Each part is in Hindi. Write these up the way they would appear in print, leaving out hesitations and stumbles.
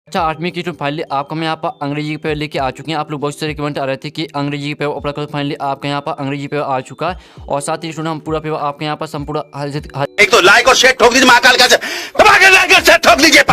अच्छा, 8वीं की जो फाइनली आपको हम यहाँ पर अंग्रेजी के पेपर लेके आ चुके हैं। आप लोग बहुत सारे कमेंट आ रहे थे कि अंग्रेजी के पेपर अपना फाइनली आपके यहाँ पर अंग्रेजी पेपर आ चुका है और साथ ही स्टूडेंट हम पूरा पेपर आपके यहाँ पर संपूर्ण एक तो लाइक और शेयर ठोक दीजिए, महाकाल का दबा के लाइक और शेयर ठोक दीजिए।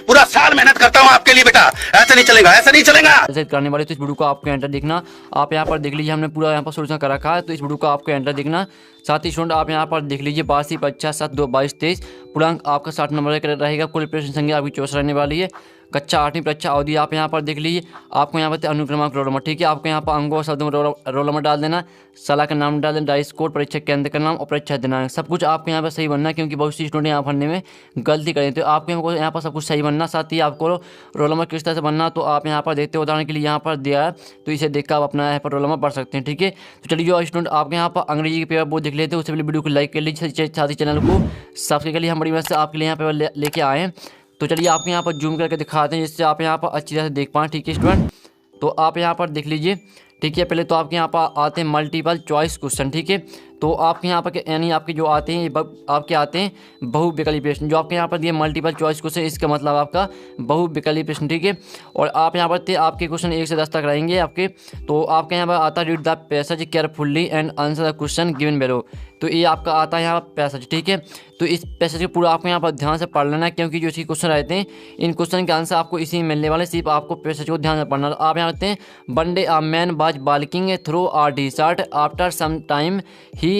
पूरा साल मेहनत करता हूँ आपके लिए बेटा, ऐसा नहीं चलेगा, ऐसा नहीं चलेगा करने वाले। तो इस वीडियो को आपको एंटर देखना, आप यहाँ पर देख लीजिए, हमने पूरा यहाँ पर सोल्यूशन कर रखा है। तो इस वीडियो को आपको एंटर देखना। साथ ही स्टूडेंट आप यहाँ पर देख लीजिए 82 50 7 2 22 23 पूर्णांक आपका 60 नंबर का रहेगा। कुल प्रश्न संख्या आपकी 24 रहने वाली है। कक्षा 8वीं परीक्षा अवधि आप यहाँ पर देख लीजिए, आपको यहाँ पर अनुक्रमांक रोल नंबर, ठीक है। आपको यहाँ पर अंकों और शब्दों में रोल नंबर डाल देना, साल का नाम डाल देना, डाइस कोड, परीक्षा केंद्र का नाम और परीक्षा दिनांक, सब कुछ आपको यहाँ पर सही बनना है क्योंकि बहुत सी स्टूडेंट यहाँ भरने में गलती करें। तो आपको यहाँ पर सब कुछ सही बनना। साथ ही आपको रोल नंबर किस तरह से बनना, तो आप यहाँ पर देखते हो, उदाहरण के लिए यहाँ पर दिया है, तो इसे देखकर आप अपना यहाँ पर रोल नंबर पढ़ सकते हैं, ठीक है। तो चलिए जो स्टूडेंट आपके यहाँ पर अंग्रेजी के पेपर वो देख लेते हैं, उससे पहले वीडियो को लाइक कर लीजिए, साथ ही चैनल को सब्सक्राइब कर लिए। हम बड़ी मेहनत से आपके लिए यहाँ पेपर लेके आए हैं। तो चलिए आपको यहाँ पर जूम करके दिखाते हैं जिससे आप यहाँ पर अच्छी तरह से देख पाएँ, ठीक है स्टूडेंट। तो आप यहाँ पर देख लीजिए, ठीक है। पहले तो आपके यहाँ पर आते हैं मल्टीपल चॉइस क्वेश्चन, ठीक है। तो आपके यहाँ पर यानी आपके जो आते हैं आपके आते हैं बहुविकल्पी प्रश्न। जो आपके यहाँ पर दिए मल्टीपल चॉइस क्वेश्चन, इसका मतलब आपका बहुविकल्पी प्रश्न, ठीक है। और आप यहाँ पर आपके क्वेश्चन 1 से 10 तक रहेंगे आपके। तो आपके यहाँ पर आता है read the passage carefully and answer the question given below. तो ये आपका आता है यहाँ पर पैसेज, ठीक है। तो इस पैसेज को पूरा आपको यहाँ पर ध्यान से पढ़ लेना है क्योंकि जो इसके क्वेश्चन रहते हैं, इन क्वेश्चन के आंसर आपको इसी में मिलने वाले, सिर्फ आपको पैसेज को ध्यान से पढ़ना। आप यहाँ रहते हैं one day a man was walking through a desert after some time he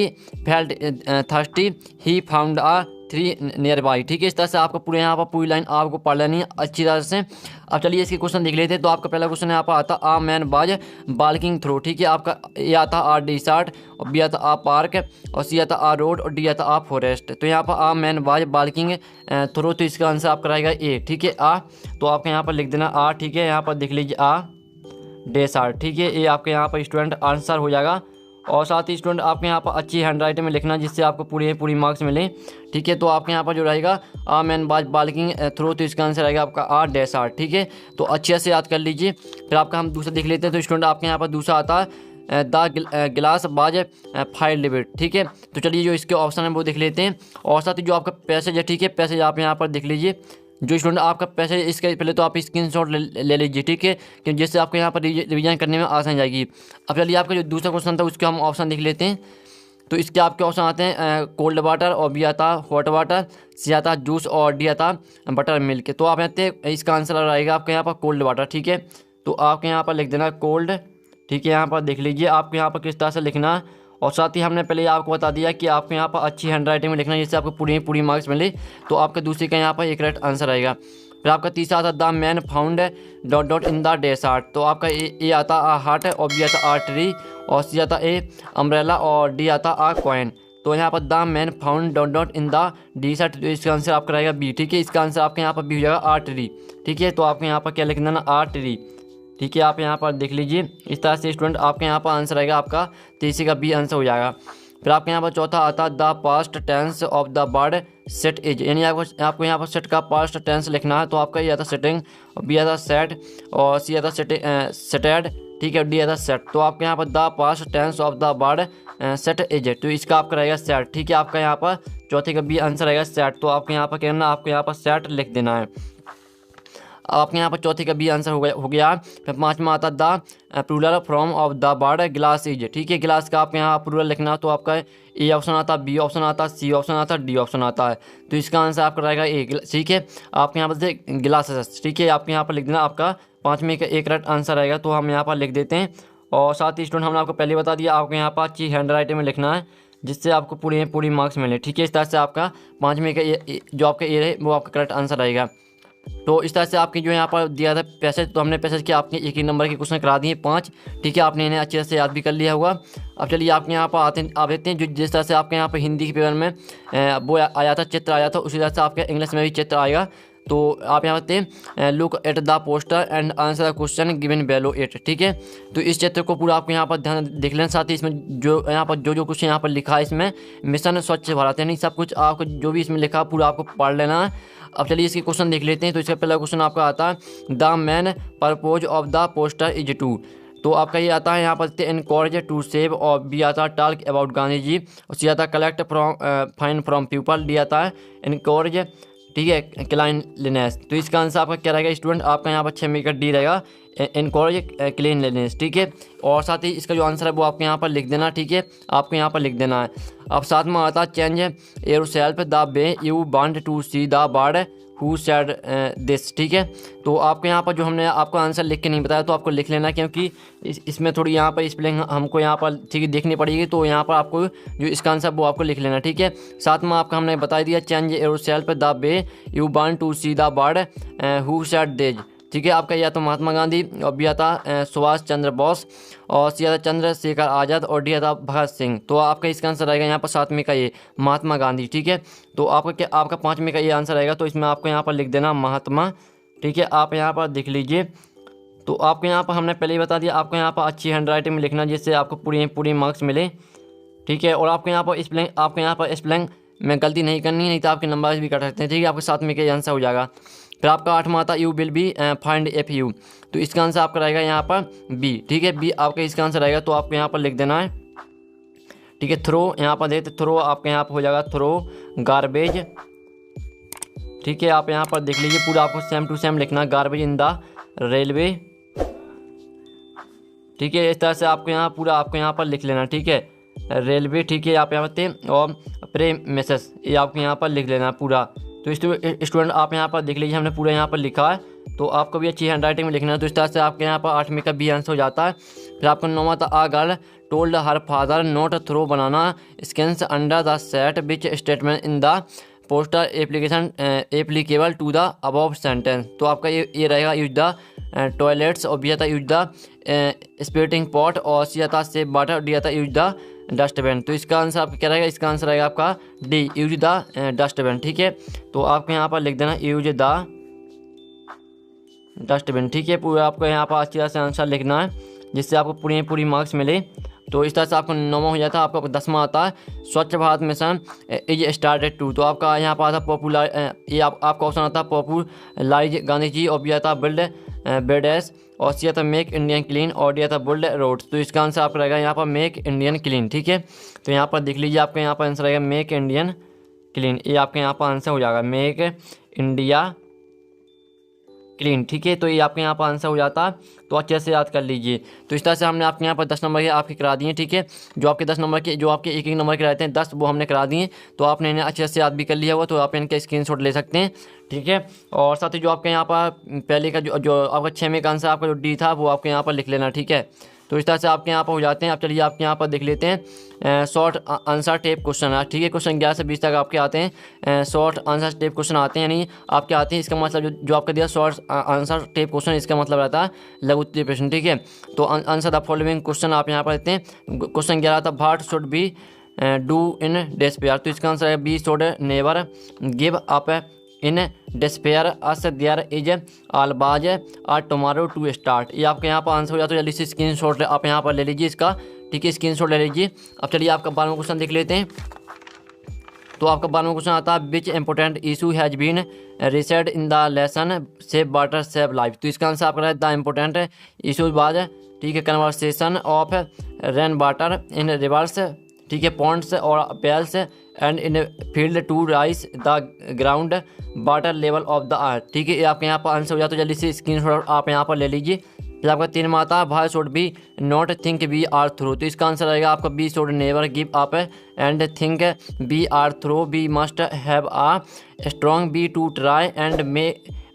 felt thirsty he found a tree nearby, ठीक है। इस तरह से आपको पूरे यहाँ पर पूरी लाइन आपको पढ़ लेनी है अच्छी तरह से। अब चलिए इसके क्वेश्चन देख लेते हैं। तो आपका पहला क्वेश्चन यहाँ पर आता आ मैन बाज बाल्किंग थ्रू, ठीक है। आपका ए आता आ डिसार्ट और बी आता आ पार्क और सी आता आ रोड और डी आता आ फॉरेस्ट। तो यहाँ पर आ मैन बाज बाल्किंग थ्रू, तो इसका आंसर आपका रहेगा ए, ठीक है। आ तो आपका यहाँ पर लिख देना आ, ठीक है। यहाँ पर देख लीजिए आ डेसार्ट, ठीक है। ये आपके यहाँ पर स्टूडेंट आंसर हो जाएगा। और साथ ही स्टूडेंट आपके यहाँ पर अच्छी हैंड राइटिंग में लिखना जिससे आपको पूरी मार्क्स मिले, ठीक है। तो आपके यहाँ पर जो रहेगा आ मैन बाज बाल्किंग थ्रू, तो इसका आंसर रहेगा आपका आ डेसार्ट, ठीक है। तो अच्छे से याद कर लीजिए। फिर आपका हम दूसरा देख लेते हैं। तो स्टूडेंट आपके यहाँ पर दूसरा आता है द गिलास बाज फाइल लिबिट, ठीक है। तो चलिए जो इसके ऑप्शन है वो देख लेते हैं। और साथ ही जो आपका पैसेज है, ठीक है, पैसेज आप यहाँ पर देख लीजिए। जो स्टूडेंट आपका पैसेज इसके पहले तो आप स्क्रीनशॉट ले लीजिए, ठीक है, कि जिससे आपको यहाँ पर रिवीजन करने में आसान जाएगी। अब चलिए आपका जो दूसरा क्वेश्चन था उसके हम ऑप्शन देख लेते हैं। तो इसके आपके ऑप्शन आते हैं कोल्ड वाटर और बी आता हॉट वाटर, सी आता जूस और डी आता बटर मिल्क। तो आप कहते हैं इसका आंसर रहेगा आपके यहाँ पर कोल्ड वाटर, ठीक है। तो आपके यहाँ पर लिख देना कोल्ड, ठीक है। यहाँ पर देख लीजिए आपके यहाँ पर किस तरह से लिखना है। और साथ ही हमने पहले आपको बता दिया कि आपको यहाँ पर अच्छी हैंड राइटिंग में लिखना है जिससे आपको पूरी मार्क्स मिले। तो आपका दूसरे का यहाँ पर एक करेक्ट आंसर आएगा। फिर आपका तीसरा आता the man found dot dot in the dessert. तो आपका ए आता आ हार्ट और बी आता आ ट्री और सी आता ए अम्ब्रेला और डी आता आ कॉइन। तो यहाँ पर the man found dot dot in the dessert, तो इसका आंसर आपका रहेगा बी, ठीक है। इसका आंसर आपके यहाँ पर बी हो जाएगा आ ट्री, ठीक है। तो आपके यहाँ पर क्या लिख देना आ ट्री, ठीक है। आप यहाँ पर देख लीजिए इस तरह से स्टूडेंट आपके यहाँ पर आंसर आएगा आपका तीसरे का बी आंसर हो जाएगा। फिर आपके यहाँ पर चौथा आता the past tense of the word set is, यानी आपको यहाँ पर सेट का पास्ट टेंस लिखना है। तो आपका ये आता सेटिंग और बी आता सेट और सी आता सेटेड, ठीक है, डी आता सेट। तो आपके यहाँ पर the past tense of the word set is, तो इसका आपका रहेगा सेट, ठीक है। आपका यहाँ पर चौथे का बी आंसर रहेगा सेट। तो आपके यहाँ पर क्या करना, आपको यहाँ पर सेट लिख देना है। आपके यहाँ पर चौथे का बी आंसर हो गया। फिर पाँचवा आता the plural from of the word glass is, ठीक है। गिलास का आपके यहाँ प्लूरल लिखना, तो आपका ए ऑप्शन आता, बी ऑप्शन आता, सी ऑप्शन आता, डी ऑप्शन आता है। तो इसका आंसर आपका रहेगा ए, ठीक है। आपके यहाँ पर से गिलासेस, ठीक है। आपके यहाँ पर लिख देना, आपका पाँचवें का एक करेक्ट आंसर रहेगा। तो हम यहाँ पर लिख देते हैं। और साथ ही स्टूडेंट हमने आपको पहले बता दिया आपको यहाँ पर अच्छी हैंड राइटिंग में लिखना है जिससे आपको पूरी मार्क्स मिले, ठीक है। इस तरह से आपका पाँचवें का जो आपका ए है वो आपका करेक्ट आंसर रहेगा। तो इस तरह से आपकी जो यहाँ पर दिया था पैसेज, तो हमने पैसेज के आपके एक नंबर के क्वेश्चन करा दिए 5, ठीक है। आपने इन्हें अच्छे से याद भी कर लिया होगा। अब चलिए आपके यहाँ पर आप देखते हैं जो जिस तरह से आपके यहाँ पर हिंदी के पेपर में वो आया था, चित्र आया था, उसी तरह से आपके इंग्लिश में भी चित्र आएगा। तो आप यहाँ पे look at the poster and answer the question given below it, ठीक है। तो इस चित्र को पूरा आपको यहाँ पर ध्यान देख लेना। साथ ही इसमें जो यहाँ पर जो कुछ यहाँ पर लिखा है, इसमें मिशन स्वच्छ भारत यानी सब कुछ आपको जो भी इसमें लिखा पूरा आपको पढ़ लेना है। अब चलिए इसके क्वेश्चन देख लेते हैं। तो इसका पहला क्वेश्चन आपका आता है the main purpose of the poster is to. तो आपका ये आता है यहाँ पर इनकरेज टू सेव, और बी आता है टॉक अबाउट गांधी जी, और सी आता है collect from fine from people, D आता है इनकरेज ठीक है, क्लाइनलीनेस। तो इसका आंसर आपका क्या रहेगा स्टूडेंट, आपका यहाँ पर 6 में का डी रहेगा, इनकॉरेज क्लीनलीनेस। ठीक है, और साथ ही इसका जो आंसर है वो आपके यहाँ पर लिख देना। ठीक है, आपको यहाँ पर लिख देना है। अब साथ में आता है change yourself the way you want to see the bird who said this. ठीक है, तो आपके यहाँ पर जो हमने आपको आंसर लिख के नहीं बताया तो आपको लिख लेना, क्योंकि इसमें थोड़ी यहाँ पर स्पेलिंग हमको यहाँ पर ठीक है देखनी पड़ेगी, तो यहाँ पर आपको जो इसका आंसर वो आपको लिख लेना। ठीक है, साथ में आपका हमने बता दिया change yourself the way you want to see the bird who said this. ठीक है, आपका या तो महात्मा गांधी, और बी आता सुभाष चंद्र बोस, और सी आता चंद्रशेखर आज़ाद, और डी आता भगत सिंह। तो आपका इसका आंसर रहेगा यहाँ पर 7वें का ये महात्मा गांधी। ठीक है, तो आपका क्या आपका 5वें का ये आंसर रहेगा, तो इसमें आपको यहाँ पर लिख देना महात्मा। ठीक है, आप यहाँ पर देख लीजिए। तो आपको यहाँ पर हमने पहले ही बता दिया, आपको यहाँ पर अच्छी हैंडराइटिंग में लिखना जिससे आपको पूरी मार्क्स मिले। ठीक है, और आपको यहाँ पर स्पेलिंग में गलती नहीं करनी है, नहीं तो आपके नंबर भी कट सकते हैं। ठीक है, आपके 7वें का आंसर हो जाएगा। फिर आपका 8वां आता you will be find F you. तो इसका आंसर आपका रहेगा यहाँ पर बी। ठीक है, बी आपका इसका आंसर रहेगा, तो आपको यहाँ पर लिख देना है। ठीक है, थ्रो यहाँ पर देते, थ्रो आपके यहाँ पर हो जाएगा थ्रो गार्बेज। ठीक है, आप यहाँ पर देख लीजिए, पूरा आपको सेम टू सेम लिखना, गार्बेज इन द रेलवे। ठीक है, इस तरह से आपको यहाँ पूरा आपको यहाँ पर लिख लेना। ठीक है, रेलवे। ठीक है, आप यहाँ पर और प्रेमिसेस ये आपको यहाँ पर लिख लेना पूरा। तो स्टूडेंट आप यहाँ पर देख लीजिए, हमने पूरा यहाँ पर लिखा है, तो आपको भी अच्छी हैंडराइटिंग में लिखना है। तो इस तरह से आपके यहाँ पर 8वें का बी आंसर हो जाता है। फिर आपको 9वां था a girl told her father not throw banana skins under the set which statement in the poster application applicable to the above sentence. तो आपका ये रहेगा यूज द टॉयलेट्स, और बी आता यूज द स्पिटिंग पॉट, और सी आता सेव वाटर, डी आता यूज द डस्टबिन। तो इसका आंसर आपका क्या रहेगा, इसका आंसर रहेगा आपका डी यूज द डस्टबिन। ठीक है, तो आपको यहाँ पर लिख देना यूज द डस्टबिन। ठीक है, पूरा आपको यहाँ पर अच्छी तरह से आंसर लिखना है जिससे आपको पूरी मार्क्स मिले। तो इस तरह से आपको 9वां हो जाता है। आपका 10वां आता है Swachh Bharat mission is started to. तो आपका यहाँ पर आता पॉपुलर, ये आपका ऑप्शन आता है पॉपुलराइज गांधी जी, और बी आता बिल्ड बेडेस, और सी आता मेक इंडियन क्लीन, और डी आता बिल्ड रोड्स। तो इसका आंसर आपका रहेगा यहाँ पर मेक इंडियन क्लीन। ठीक है, तो यहाँ पर देख लीजिए, आपका यहाँ पर आंसर रहेगा मेक इंडियन क्लीन। ये आपके यहाँ पर आंसर हो जाएगा मेक इंडिया क्लीन। ठीक है, तो ये आपके यहाँ पर आंसर हो जाता है। तो अच्छे से याद कर लीजिए। तो इस तरह से हमने आपके यहाँ पर 10 नंबर के आपके करा दिए। ठीक है, जो आपके 10 नंबर के, जो आपके एक नंबर के रहते हैं 10, वो हमने करा दिए। तो आपने इन्हें अच्छे से याद भी कर लिया हुआ, तो आप इनके स्क्रीनशॉट ले सकते हैं। ठीक है, और साथ ही जो आपके यहाँ पर पहले का जो आपका 6वें का आंसर आपका जो डी था वो आपके यहाँ पर लिख लेना। ठीक है, तो इस तरह से आपके यहाँ पर हो जाते हैं। अब चलिए आपके यहाँ पर देख लेते हैं शॉर्ट आंसर टेप क्वेश्चन। ठीक है, क्वेश्चन 11 से 20 तक आपके आते हैं शॉर्ट आंसर टेप क्वेश्चन आते हैं, यानी आपके आते हैं। इसका मतलब जो आपका दिया शॉर्ट आंसर टेप क्वेश्चन, इसका मतलब रहता है लघु उत्तरीय प्रश्न। ठीक है, तो आंसर द फॉलोइंग क्वेश्चन आप यहाँ पर देते हैं। क्वेश्चन 11 था what should be do in despair. तो इसका आंसर है be should never give up in despair as there is always are tomorrow to start. ये आपके यहाँ पर आंसर हो जाता है। जल्दी से स्क्रीनशॉट आप यहाँ पर ले लीजिए इसका। ठीक है, स्क्रीनशॉट ले लीजिए। अब चलिए आपका 12वां क्वेश्चन देख लेते हैं। तो आपका 12वां क्वेश्चन आता है which important issue has been raised in the lesson save water save life. तो इसका आंसर आपका द इम्पोर्टेंट इशूज बाद, ठीक है, conversation of rain water in rivers, ठीक है, पॉन्ड्स और wells and in field to raise the ground water level of the earth. ठीक है, ये आपके यहाँ पर आंसर हो जाता है। जल्दी से स्क्रीनशॉट आप यहाँ पर ले लीजिए। फिर आपका 3वां आता है why should we not think we are through. तो इसका आंसर रहेगा आपका we should never give up and think we are through. We must have a strong will to try and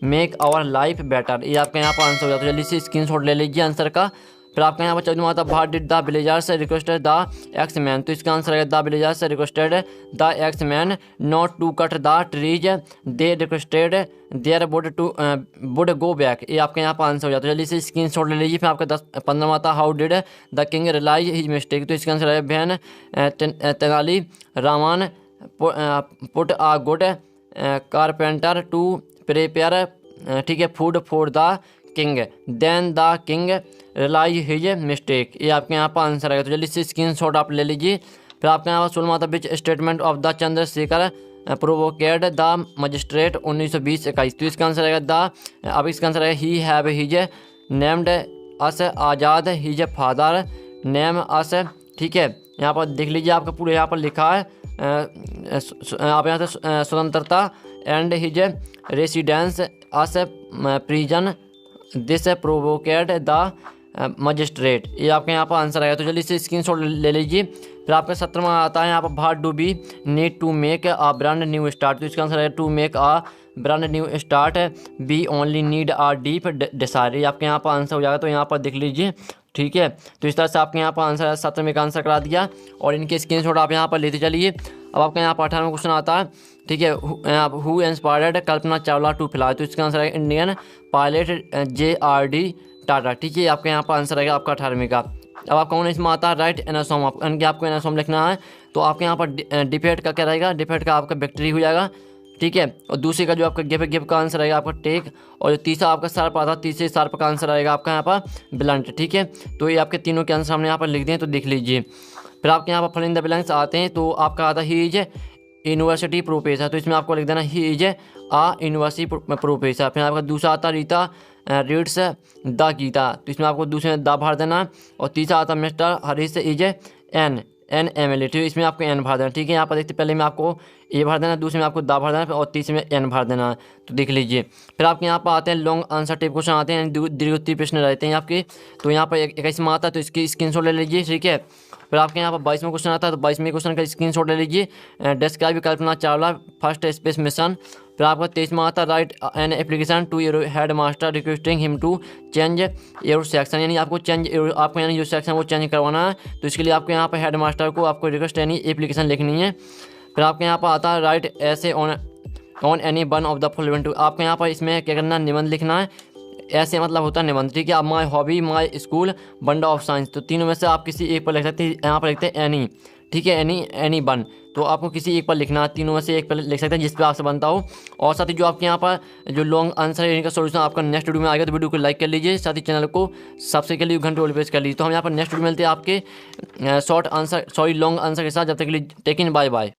make our life better. ये आपका यहाँ पर आंसर हो जाता है। जल्दी से स्क्रीनशॉट ले लीजिए आंसर का। फिर आपका यहाँ पर 14वां आता है did the villagers requested the axe man. तो इसका आंसर है the villagers requested the axe man not to cut the trees they requested their wood go back. ये आपके यहाँ पर आंसर हो जाता है। जल्दी से स्क्रीनशॉट ले लीजिए। फिर आपका 15वां आता how did the king realise his mistake. तो इसका आंसर है when Tenali Raman put a good carpenter to prepare, ठीक है, food for the king then the king realise his mistake. ये आपके यहाँ पर आंसर आएगा। तो जल्दी से स्क्रीनशॉट आप ले लीजिए। फिर आपके यहाँ पर 16वां आता which statement of the Chandrashekhar provoked the magistrate 1920-21। तो इसका आंसर आएगा अब इसका आंसर है he have his named as Azad his father name as. ठीक है, यहाँ पर देख लीजिए आपका पूरे यहाँ पर लिखा है आप यहाँ से स्वतंत्रता and his residence as prison this provoked the magistrate. ये आपके यहाँ पर आंसर आएगा। तो जल्दी से स्क्रीनशॉट ले लीजिए। फिर आपका 17वां आता है यहाँ पर what do be need to make a brand new start. तो इसका आंसर है to make a brand new start be only need a deep desire. ये आपके यहाँ पर आंसर हो जाएगा। तो यहाँ पर देख लीजिए, ठीक है। तो इस तरह से आपके यहाँ पर आंसर 17वें का आंसर करा दिया और इनके स्क्रीनशॉट आप यहाँ पर लेते चलिए। अब आपके यहाँ पर 18वां क्वेश्चन आता है, ठीक है। Who inspired Kalpana Chawla to fly. तो इसका आंसर है इंडियन पायलट JRD टाटा, ठीक है। आपके यहाँ पर आंसर आएगा आपका 18वें का। अब आपका 19 में आता है राइट एनासोम। आपको एनासोम लिखना है। तो आपके यहाँ पर डिफेट का क्या रहेगा, डिफेट का आपका विक्ट्री हो जाएगा, ठीक है। और दूसरे का जो आपका गिव का आंसर आएगा आपका टेक। और जो तीसरा आपका शार्प आता है, तीसरे शार्प का आंसर आएगा आपका यहाँ पर ब्लंट, ठीक है। तो ये आपके तीनों के आंसर हमने यहाँ पर लिख दिए, तो देख लीजिए। फिर आपके यहाँ पर फिल इन द ब्लैंक्स आते हैं। तो आपका आता है ही इज यूनिवर्सिटी प्रोफेसर। तो इसमें आपको लिख देना he is a university professor. फिर आपका दूसरा आता रीता रीड्स द गीता। तो इसमें आपको दूसरे में द भर देना। और तीसरा आता mister Harish is an MLA। तो इसमें आपको एन भर देना, ठीक है। यहाँ पर देखते पहले में आपको ए भर देना, दूसरे में आपको दा भर देना और तीसरे में एन भर देना। तो देख लीजिए। फिर आपके यहाँ पर आते हैं लॉन्ग आंसर टाइप क्वेश्चन आते हैं, दीर्घोत्तरीय प्रश्न रहते हैं आपके। तो यहाँ पर 21 में आता है, तो इसकी स्क्रीनशॉट ले लीजिए, ठीक है। फिर आपके यहाँ पर 22वां क्वेश्चन आता है, तो 22वें क्वेश्चन का स्क्रीनशॉट ले लीजिए। Describe Kalpana Chawla first space mission. फिर आपका 23 में आता है write an application to your head master requesting him to change your section. यानी आपको आपको यानी जो सेक्शन वो चेंज करवाना है। तो इसके लिए आपके यहाँ पर हेड मास्टर को आपको रिक्वेस्ट यानी एप्लीकेशन लिखनी है। फिर आपके यहाँ पर आता है राइट ऐसे on any one of the following. आपको यहाँ पर इसमें क्या करना है, निबंध लिखना है। ऐसे मतलब होता है निबंध, ठीक है। आप my hobby, my school, wonder of science. तो तीनों में से आप किसी एक पर लिख सकते हैं। यहाँ पर लिखते हैं एनी, ठीक है, एनी वन। तो आपको किसी एक पर लिखना है, तीनों में से एक पर लिख सकते हैं जिस पर आपसे बनता हो। और साथ ही जो आपके यहाँ पर जो लॉन्ग आंसर है इनका सोल्यूशन आपका नेक्स्ट वीडियो में आएगा। तो वीडियो को लाइक कर लीजिए, साथ ही चैनल को सब्सक्राइब कर लीजिए, घंटे वाले प्रेस कर लीजिए। तो हम यहाँ पर नेक्स्ट वीडियो मिलते हैं आपके लॉन्ग आंसर के साथ। जब तक के लिए टेक इन, बाय बाय।